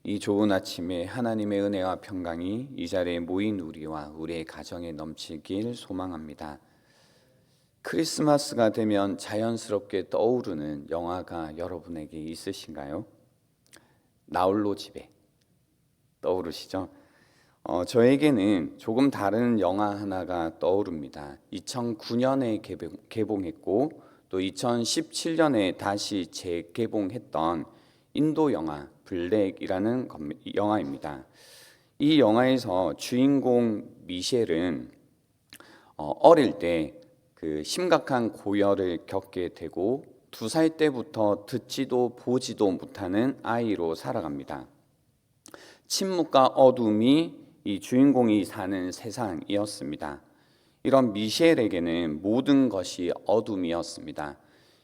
이 좋은 아침에 하나님의 은혜와 평강이 이 자리에 모인 우리와 우리의 가정에 넘치길 소망합니다. 크리스마스가 되면 자연스럽게 떠오르는 영화가 여러분에게 있으신가요? 나홀로 집에 떠오르시죠? 저에게는 조금 다른 영화 하나가 떠오릅니다. 2009년에 개봉했고 또 2017년에 다시 재개봉했던 인도 영화 블랙이라는 영화입니다. 이 영화에서 주인공 미셸은 어릴 때 그 심각한 고열을 겪게 되고 2살 때부터 듣지도 보지도 못하는 아이로 살아갑니다. 침묵과 어둠이 이 주인공이 사는 세상이었습니다. 이런 미셸에게는 모든 것이 어둠이었습니다.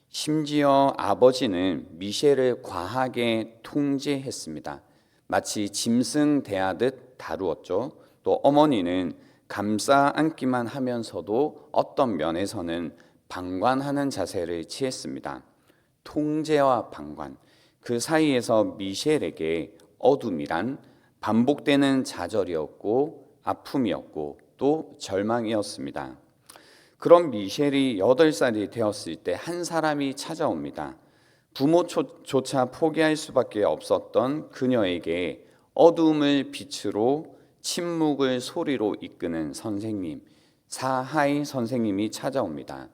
심지어 아버지는 미셸을 과하게 통제했습니다. 마치 짐승 대하듯 다루었죠. 또 어머니는 감싸 안기만 하면서도 어떤 면에서는 방관하는 자세를 취했습니다. 통제와 방관, 그 사이에서 미셸에게 어둠이란 반복되는 좌절이었고 아픔이었고 또 절망이었습니다. 그런 미셸이 8살이 되었을 때 한 사람이 찾아옵니다. 부모조차 포기할 수밖에 없었던 그녀에게 어둠을 빛으로 침묵을 소리로 이끄는 선생님, 사하이 선생님이 찾아옵니다.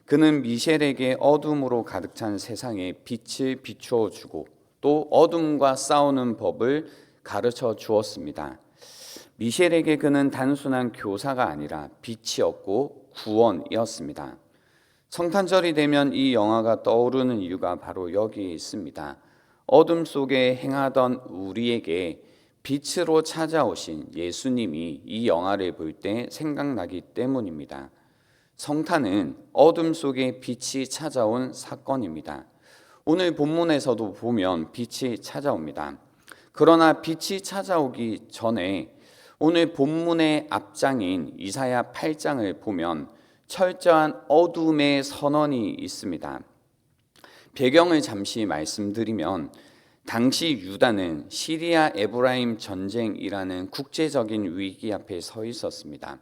그는 미셸에게 어둠으로 가득 찬 세상에 빛을 비추어 주고 또 어둠과 싸우는 법을 가르쳐 주었습니다. 미셸에게 그는 단순한 교사가 아니라 빛이었고 구원이었습니다. 성탄절이 되면 이 영화가 떠오르는 이유가 바로 여기에 있습니다. 어둠 속에 행하던 우리에게 빛으로 찾아오신 예수님이 이 영화를 볼 때 생각나기 때문입니다. 성탄은 어둠 속에 빛이 찾아온 사건입니다. 오늘 본문에서도 보면 빛이 찾아옵니다. 그러나 빛이 찾아오기 전에 오늘 본문의 앞장인 이사야 8장을 보면 철저한 어둠의 선언이 있습니다. 배경을 잠시 말씀드리면 당시 유다는 시리아 에브라임 전쟁이라는 국제적인 위기 앞에 서 있었습니다.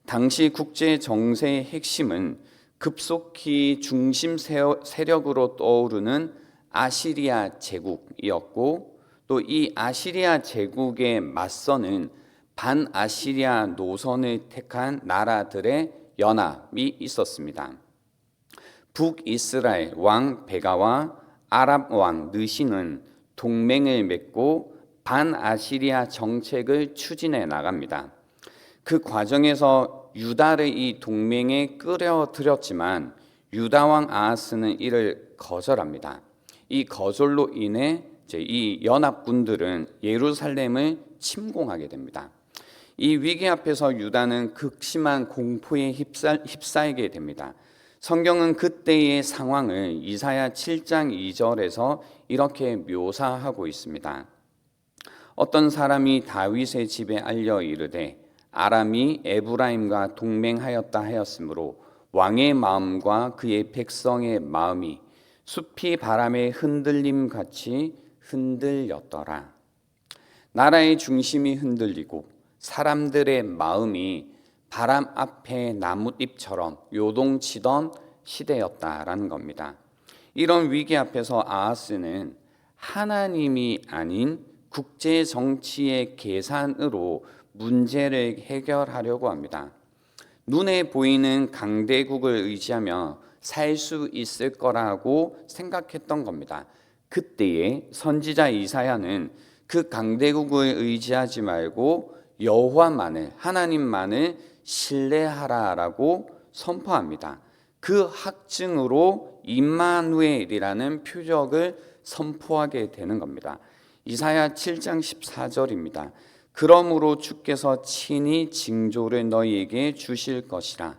당시 국제 정세의 핵심은 급속히 중심 세력으로 떠오르는 아시리아 제국이었고 또 이 아시리아 제국에 맞서는 반아시리아 노선을 택한 나라들의 연합이 있었습니다. 북이스라엘 왕 베가와 아랍 왕 느신은 동맹을 맺고 반아시리아 정책을 추진해 나갑니다. 그 과정에서 유다를 이 동맹에 끌어들였지만 유다 왕 아하스는 이를 거절합니다. 이 거절로 인해 이 연합군들은 예루살렘을 침공하게 됩니다. 이 위기 앞에서 유다는 극심한 공포에 휩싸이게 됩니다. 성경은 그때의 상황을 이사야 7장 2절에서 이렇게 묘사하고 있습니다. 어떤 사람이 다윗의 집에 알려 이르되 아람이 에브라임과 동맹하였다 하였으므로 왕의 마음과 그의 백성의 마음이 숲이 바람에 흔들림 같이 흔들렸더라. 나라의 중심이 흔들리고 사람들의 마음이 바람 앞에 나뭇잎처럼 요동치던 시대였다라는 겁니다. 이런 위기 앞에서 아하스는 하나님이 아닌 국제 정치의 계산으로 문제를 해결하려고 합니다. 눈에 보이는 강대국을 의지하며 살 수 있을 거라고 생각했던 겁니다. 그때의 선지자 이사야는 그 강대국을 의지하지 말고 여호와만을, 하나님만을 신뢰하라라고 선포합니다. 그 학증으로 임마누엘이라는 표적을 선포하게 되는 겁니다. 이사야 7장 14절입니다. 그러므로 주께서 친히 징조를 너희에게 주실 것이라.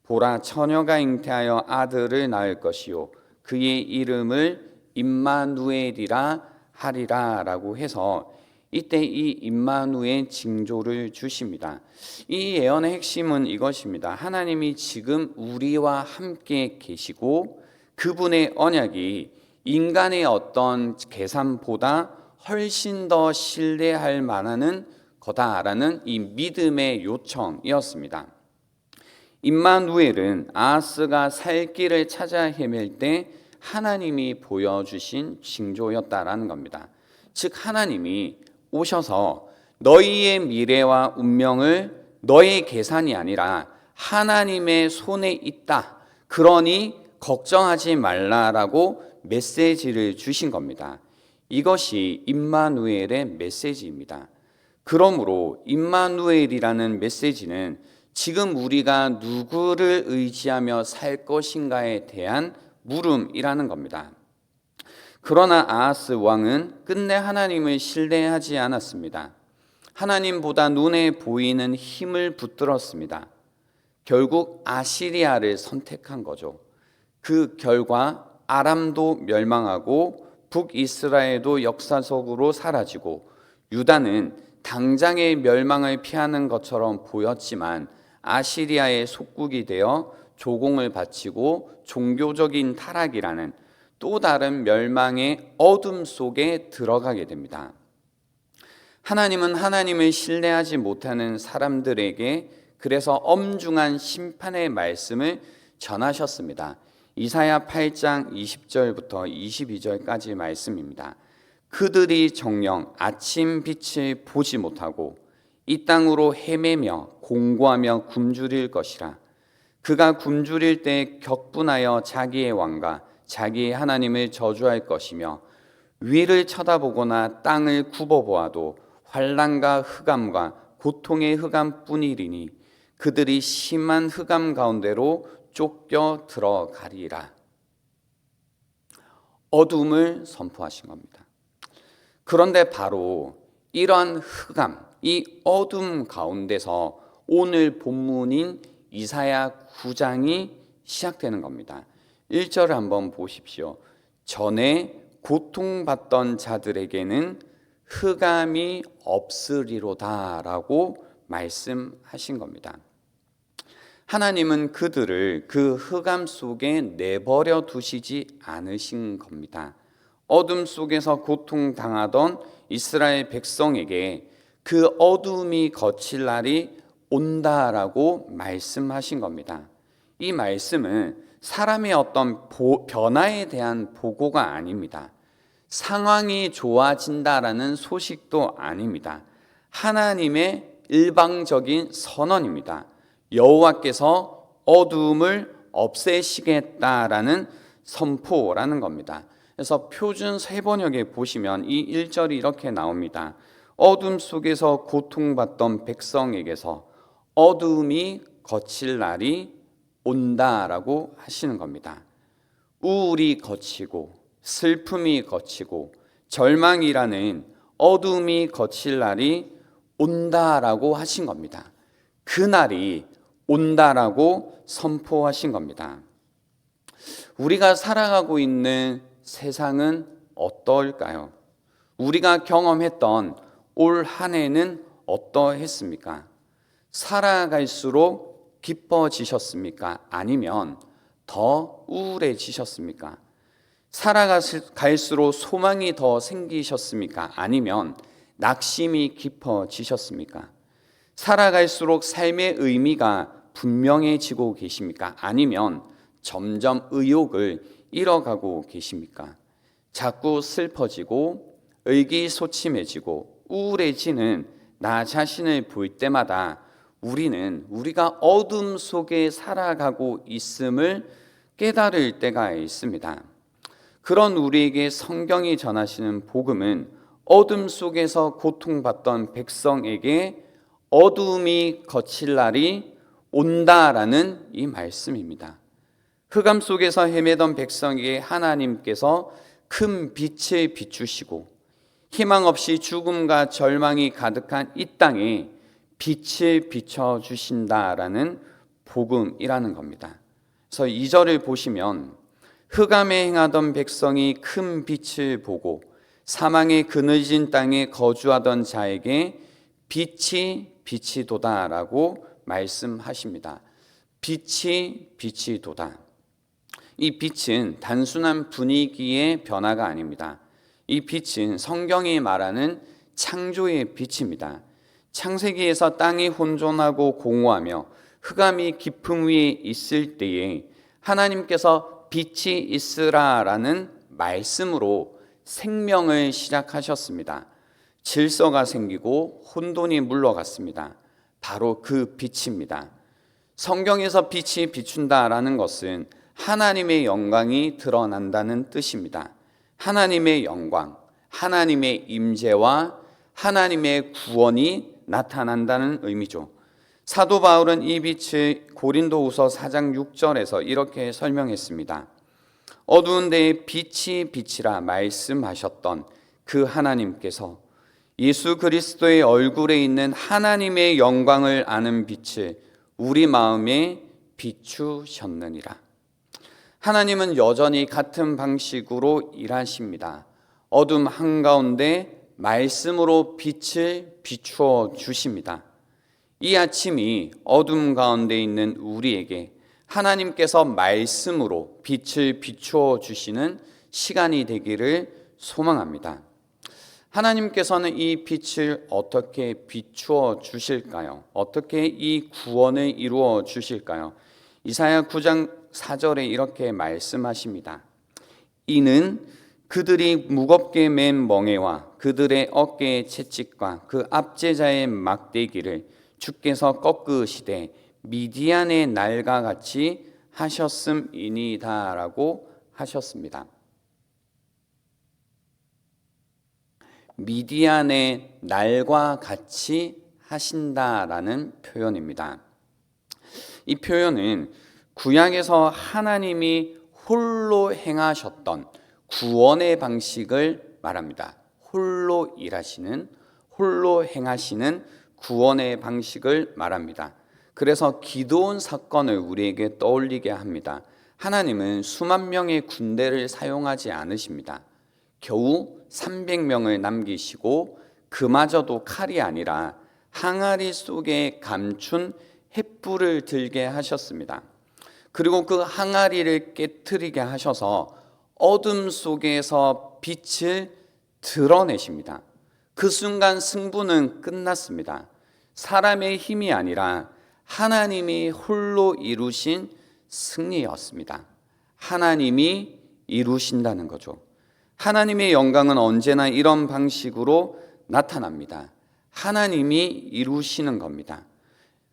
보라, 처녀가 잉태하여 아들을 낳을 것이요 그의 이름을 임마누엘이라 하리라라고 해서 이때 이 임마누엘 징조를 주십니다. 이 예언의 핵심은 이것입니다. 하나님이 지금 우리와 함께 계시고 그분의 언약이 인간의 어떤 계산보다 훨씬 더 신뢰할 만한 거다라는 이 믿음의 요청이었습니다. 임마누엘은 아하스가 살 길을 찾아 헤맬 때 하나님이 보여주신 징조였다라는 겁니다. 즉 하나님이 오셔서 너희의 미래와 운명을 너의 계산이 아니라 하나님의 손에 있다. 그러니 걱정하지 말라라고 메시지를 주신 겁니다. 이것이 임마누엘의 메시지입니다. 그러므로 임마누엘이라는 메시지는 지금 우리가 누구를 의지하며 살 것인가에 대한 물음이라는 겁니다. 그러나 아하스 왕은 끝내 하나님을 신뢰하지 않았습니다. 하나님보다 눈에 보이는 힘을 붙들었습니다. 결국 아시리아를 선택한 거죠. 그 결과 아람도 멸망하고 북이스라엘도 역사적으로 사라지고 유다는 당장의 멸망을 피하는 것처럼 보였지만 아시리아의 속국이 되어 조공을 바치고 종교적인 타락이라는 또 다른 멸망의 어둠 속에 들어가게 됩니다. 하나님은 하나님을 신뢰하지 못하는 사람들에게 그래서 엄중한 심판의 말씀을 전하셨습니다. 이사야 8장 20절부터 22절까지 말씀입니다. 그들이 정녕 아침 빛을 보지 못하고 이 땅으로 헤매며 공고하며 굶주릴 것이라. 그가 굶주릴 때 격분하여 자기의 왕과 자기의 하나님을 저주할 것이며 위를 쳐다보거나 땅을 굽어보아도 환난과 흑암과 고통의 흑암뿐이리니 그들이 심한 흑암 가운데로 쫓겨 들어가리라. 어둠을 선포하신 겁니다. 그런데 바로 이러한 흑암, 이 어둠 가운데서 오늘 본문인 이사야 9장이 시작되는 겁니다. 1절을 한번 보십시오. 전에 고통받던 자들에게는 흑암이 없으리로다라고 말씀하신 겁니다. 하나님은 그들을 그 흑암 속에 내버려 두시지 않으신 겁니다. 어둠 속에서 고통당하던 이스라엘 백성에게 그 어둠이 거칠 날이 온다라고 말씀하신 겁니다. 이 말씀은 사람의 어떤 변화에 대한 보고가 아닙니다. 상황이 좋아진다라는 소식도 아닙니다. 하나님의 일방적인 선언입니다. 여호와께서 어두움을 없애시겠다라는 선포라는 겁니다. 그래서 표준 세번역에 보시면 이 1절이 이렇게 나옵니다. 어둠 속에서 고통받던 백성에게서 어두움이 거칠 날이 온다라고 하시는 겁니다. 우울이 거치고 슬픔이 거치고 절망이라는 어둠이 거칠 날이 온다라고 하신 겁니다. 그 날이 온다라고 선포하신 겁니다. 우리가 살아가고 있는 세상은 어떨까요? 우리가 경험했던 올 한 해는 어떠했습니까? 살아갈수록 기뻐지셨습니까? 아니면 더 우울해지셨습니까? 살아갈수록 소망이 더 생기셨습니까? 아니면 낙심이 깊어지셨습니까? 살아갈수록 삶의 의미가 분명해지고 계십니까? 아니면 점점 의욕을 잃어가고 계십니까? 자꾸 슬퍼지고 의기소침해지고 우울해지는 나 자신을 볼 때마다 우리는 우리가 어둠 속에 살아가고 있음을 깨달을 때가 있습니다. 그런 우리에게 성경이 전하시는 복음은 어둠 속에서 고통받던 백성에게 어둠이 거칠 날이 온다라는 이 말씀입니다. 흑암 속에서 헤매던 백성에게 하나님께서 큰 빛을 비추시고 희망 없이 죽음과 절망이 가득한 이 땅에 빛을 비춰주신다라는 복음이라는 겁니다. 그래서 2절을 보시면 흑암에 행하던 백성이 큰 빛을 보고 사망의 그늘진 땅에 거주하던 자에게 빛이 도다라고 말씀하십니다. 빛이 도다. 이 빛은 단순한 분위기의 변화가 아닙니다. 이 빛은 성경이 말하는 창조의 빛입니다. 창세기에서 땅이 혼돈하고 공허하며 흑암이 깊음 위에 있을 때에 하나님께서 빛이 있으라라는 말씀으로 생명을 시작하셨습니다. 질서가 생기고 혼돈이 물러갔습니다. 바로 그 빛입니다. 성경에서 빛이 비춘다라는 것은 하나님의 영광이 드러난다는 뜻입니다. 하나님의 영광, 하나님의 임재와 하나님의 구원이 나타난다는 의미죠. 사도 바울은 이 빛을 고린도후서 4장 6절에서 이렇게 설명했습니다. 어두운 데에 빛이 빛이라 말씀하셨던 그 하나님께서 예수 그리스도의 얼굴에 있는 하나님의 영광을 아는 빛을 우리 마음에 비추셨느니라. 하나님은 여전히 같은 방식으로 일하십니다. 어둠 한가운데 말씀으로 빛을 비추어 주십니다. 이 아침이 어둠 가운데 있는 우리에게 하나님께서 말씀으로 빛을 비추어 주시는 시간이 되기를 소망합니다. 하나님께서는 이 빛을 어떻게 비추어 주실까요? 어떻게 이 구원을 이루어 주실까요? 이사야 9장 4절에 이렇게 말씀하십니다. 이는 그들이 무겁게 맨 멍에와 그들의 어깨의 채찍과 그 압제자의 막대기를 주께서 꺾으시되 미디안의 날과 같이 하셨음이니이다 라고 하셨습니다. 미디안의 날과 같이 하신다라는 표현입니다. 이 표현은 구약에서 하나님이 홀로 행하셨던 구원의 방식을 말합니다. 홀로 일하시는, 홀로 행하시는 구원의 방식을 말합니다. 그래서 기드온 사건을 우리에게 떠올리게 합니다. 하나님은 수만 명의 군대를 사용하지 않으십니다. 겨우 300명을 남기시고 그마저도 칼이 아니라 항아리 속에 감춘 횃불을 들게 하셨습니다. 그리고 그 항아리를 깨트리게 하셔서 어둠 속에서 빛을 드러내십니다. 그 순간 승부는 끝났습니다. 사람의 힘이 아니라 하나님이 홀로 이루신 승리였습니다. 하나님이 이루신다는 거죠. 하나님의 영광은 언제나 이런 방식으로 나타납니다. 하나님이 이루시는 겁니다.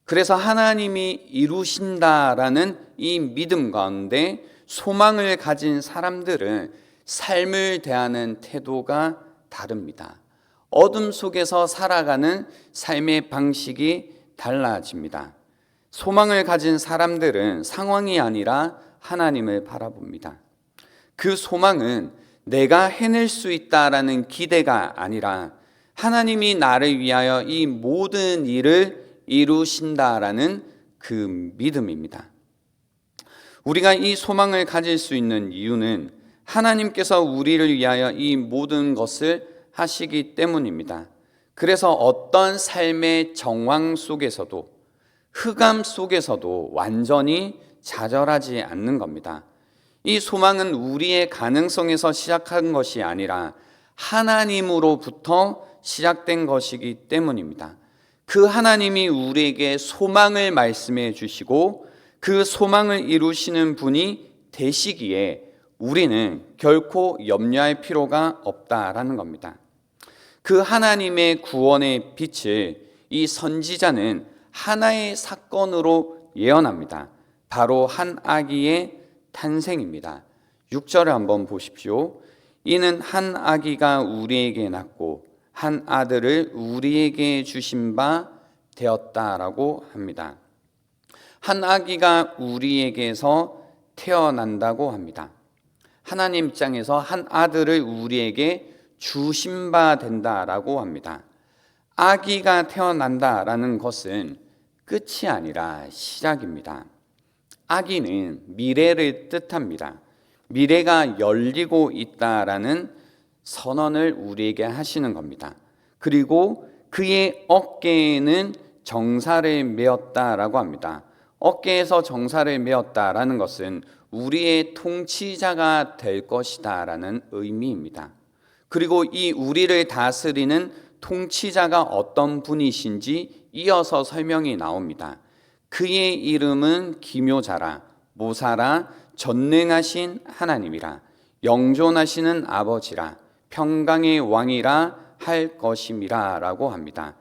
그래서 하나님이 이루신다라는 이 믿음 가운데 소망을 가진 사람들은 삶을 대하는 태도가 다릅니다. 어둠 속에서 살아가는 삶의 방식이 달라집니다. 소망을 가진 사람들은 상황이 아니라 하나님을 바라봅니다. 그 소망은 내가 해낼 수 있다라는 기대가 아니라 하나님이 나를 위하여 이 모든 일을 이루신다라는 그 믿음입니다. 우리가 이 소망을 가질 수 있는 이유는 하나님께서 우리를 위하여 이 모든 것을 하시기 때문입니다. 그래서 어떤 삶의 정황 속에서도 흑암 속에서도 완전히 좌절하지 않는 겁니다. 이 소망은 우리의 가능성에서 시작한 것이 아니라 하나님으로부터 시작된 것이기 때문입니다. 그 하나님이 우리에게 소망을 말씀해 주시고 그 소망을 이루시는 분이 되시기에 우리는 결코 염려할 필요가 없다라는 겁니다. 그 하나님의 구원의 빛을 이 선지자는 하나의 사건으로 예언합니다. 바로 한 아기의 탄생입니다. 6절을 한번 보십시오. 이는 한 아기가 우리에게 낳고 한 아들을 우리에게 주신 바 되었다라고 합니다. 한 아기가 우리에게서 태어난다고 합니다. 하나님 입장에서 한 아들을 우리에게 주신 바 된다라고 합니다. 아기가 태어난다라는 것은 끝이 아니라 시작입니다. 아기는 미래를 뜻합니다. 미래가 열리고 있다라는 선언을 우리에게 하시는 겁니다. 그리고 그의 어깨에는 정사를 메었다라고 합니다. 어깨에서 정사를 메었다라는 것은 우리의 통치자가 될 것이다라는 의미입니다. 그리고 이 우리를 다스리는 통치자가 어떤 분이신지 이어서 설명이 나옵니다. 그의 이름은 기묘자라, 모사라, 전능하신 하나님이라, 영존하시는 아버지라, 평강의 왕이라 할 것임이라 라고 합니다.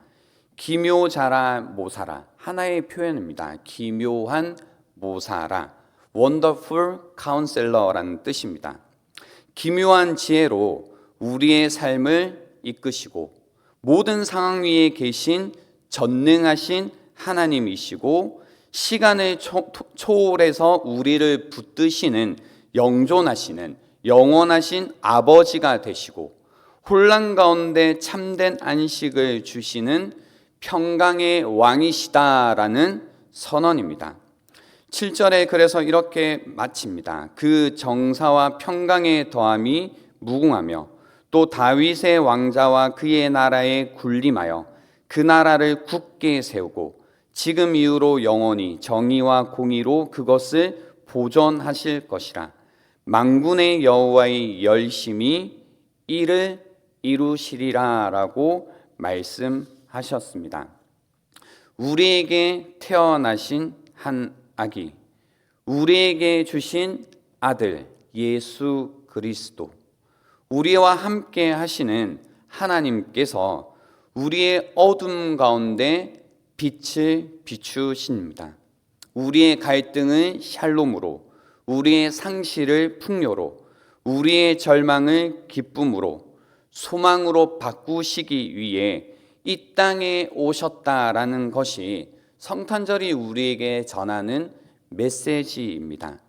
기묘자라, 모사라, 하나의 표현입니다. 기묘한 모사라, Wonderful Counselor라는 뜻입니다. 기묘한 지혜로 우리의 삶을 이끄시고 모든 상황 위에 계신 전능하신 하나님이시고 시간을 초월해서 우리를 붙드시는 영존하시는 영원하신 아버지가 되시고 혼란 가운데 참된 안식을 주시는 평강의 왕이시다라는 선언입니다. 7절에 그래서 이렇게 마칩니다. 그 정사와 평강의 더함이 무궁하며 또 다윗의 왕자와 그의 나라에 군림하여 그 나라를 굳게 세우고 지금 이후로 영원히 정의와 공의로 그것을 보존하실 것이라. 만군의 여호와의 열심히 이를 이루시리라 라고 말씀하셨습니다. 우리에게 태어나신 한 아기, 우리에게 주신 아들 예수 그리스도, 우리와 함께 하시는 하나님께서 우리의 어둠 가운데 빛을 비추십니다. 우리의 갈등을 샬롬으로, 우리의 상실을 풍요로, 우리의 절망을 기쁨으로, 소망으로 바꾸시기 위해 이 땅에 오셨다라는 것이 성탄절이 우리에게 전하는 메시지입니다.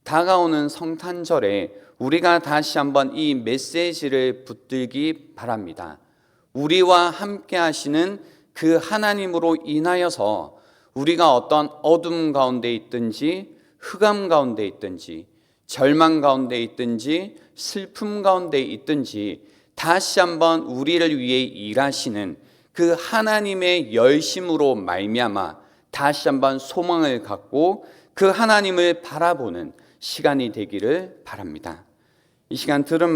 다가오는 성탄절에 우리가 다시 한번 이 메시지를 붙들기 바랍니다. 우리와 함께 하시는 그 하나님으로 인하여서 우리가 어떤 어둠 가운데 있든지 흑암 가운데 있든지 절망 가운데 있든지 슬픔 가운데 있든지 다시 한번 우리를 위해 일하시는 그 하나님의 열심으로 말미암아 다시 한번 소망을 갖고 그 하나님을 바라보는 시간이 되기를 바랍니다. 이 시간 들은